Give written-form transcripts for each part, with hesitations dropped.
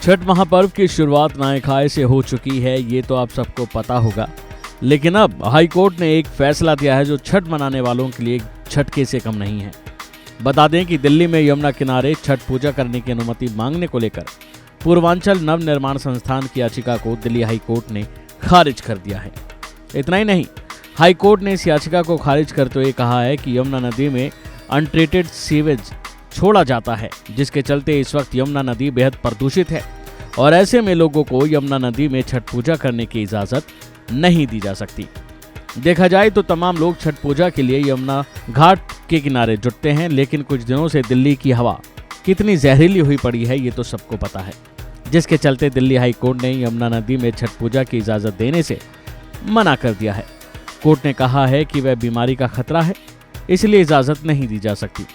छठ महापर्व की शुरुआत नहाय खाए से हो चुकी है, ये तो आप सबको पता होगा। लेकिन अब हाई कोर्ट ने एक फैसला दिया है जो छठ मनाने वालों के लिए झटके से कम नहीं है। बता दें कि दिल्ली में यमुना किनारे छठ पूजा करने की अनुमति मांगने को लेकर पूर्वांचल नव निर्माण संस्थान की याचिका को दिल्ली हाई कोर्ट ने खारिज कर दिया है। इतना ही नहीं, हाई कोर्ट ने इस याचिका को खारिज करते हुए कहा है कि यमुना नदी में अनट्रीटेड सीवेज छोड़ा जाता है, जिसके चलते इस वक्त यमुना नदी बेहद प्रदूषित है और ऐसे में लोगों को यमुना नदी में छठ पूजा करने की इजाजत नहीं दी जा सकती। देखा जाए तो तमाम लोग छठ पूजा के लिए यमुना घाट के किनारे जुटते हैं, लेकिन कुछ दिनों से दिल्ली की हवा कितनी जहरीली हुई पड़ी है ये तो सबको पता है, जिसके चलते दिल्ली हाई कोर्ट ने यमुना नदी में छठ पूजा की इजाजत देने से मना कर दिया है। कोर्ट ने कहा है कि वह बीमारी का खतरा है, इसलिए इजाजत नहीं दी जा सकती।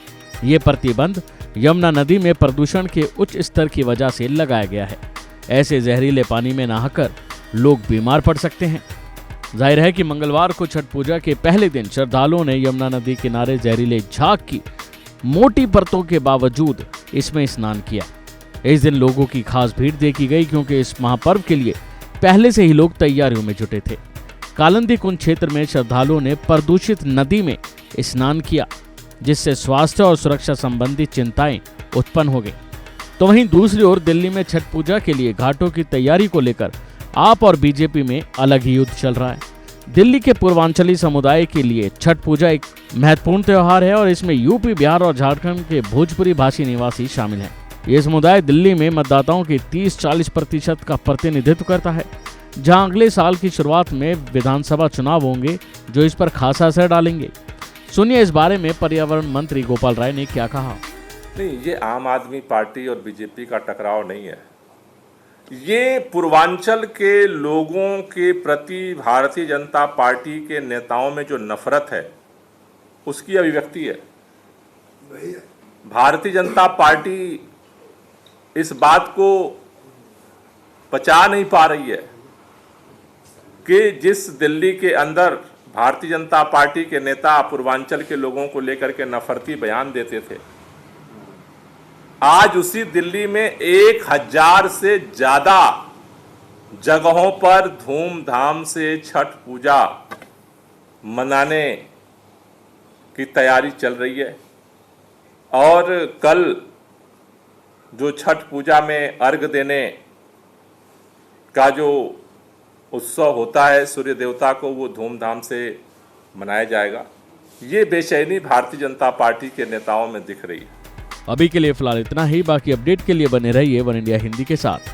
ये प्रतिबंध यमुना नदी में प्रदूषण के उच्च स्तर की वजह से लगाया गया है। ऐसे जहरीले पानी में नहाकर लोग बीमार पड़ सकते हैं। जाहिर है कि मंगलवार को छठ पूजा के पहले दिन श्रद्धालुओं ने यमुना नदी किनारे जहरीले झाग की मोटी परतों के बावजूद इसमें स्नान किया। इस दिन लोगों की खास भीड़ देखी गई, क्योंकि इस महापर्व के लिए पहले से ही लोग तैयारियों में जुटे थे। कालिंदी कुंज क्षेत्र में श्रद्धालुओं ने प्रदूषित नदी में स्नान किया, जिससे स्वास्थ्य और सुरक्षा संबंधी चिंताएं उत्पन्न हो गई। तो वहीं दूसरी ओर दिल्ली में छठ पूजा के लिए घाटों की तैयारी को लेकर आप और बीजेपी में अलग ही युद्ध चल रहा है। दिल्ली के पूर्वांचली समुदाय के लिए छठ पूजा एक महत्वपूर्ण त्योहार है और इसमें यूपी, बिहार और झारखंड के भोजपुरी भाषी निवासी शामिल हैं। ये समुदाय दिल्ली में मतदाताओं के 30-40% का प्रतिनिधित्व करता है, जहां अगले साल की शुरुआत में विधानसभा चुनाव होंगे जो इस पर खासा असर डालेंगे। सुनिए इस बारे में पर्यावरण मंत्री गोपाल राय ने क्या कहा। नहीं, ये आम आदमी पार्टी और बीजेपी का टकराव नहीं है। ये पूर्वांचल के लोगों के प्रति भारतीय जनता पार्टी के नेताओं में जो नफरत है उसकी अभिव्यक्ति है। भारतीय जनता पार्टी इस बात को पचा नहीं पा रही है कि जिस दिल्ली के अंदर भारतीय जनता पार्टी के नेता पूर्वांचल के लोगों को लेकर के नफरती बयान देते थे, आज उसी दिल्ली में 1000 से ज्यादा जगहों पर धूमधाम से छठ पूजा मनाने की तैयारी चल रही है। और कल जो छठ पूजा में अर्घ देने का जो उत्सव होता है सूर्य देवता को, वो धूमधाम से मनाया जाएगा। ये बेचैनी भारतीय जनता पार्टी के नेताओं में दिख रही है। अभी के लिए फिलहाल इतना ही। बाकी अपडेट के लिए बने रहिए वन इंडिया हिंदी के साथ।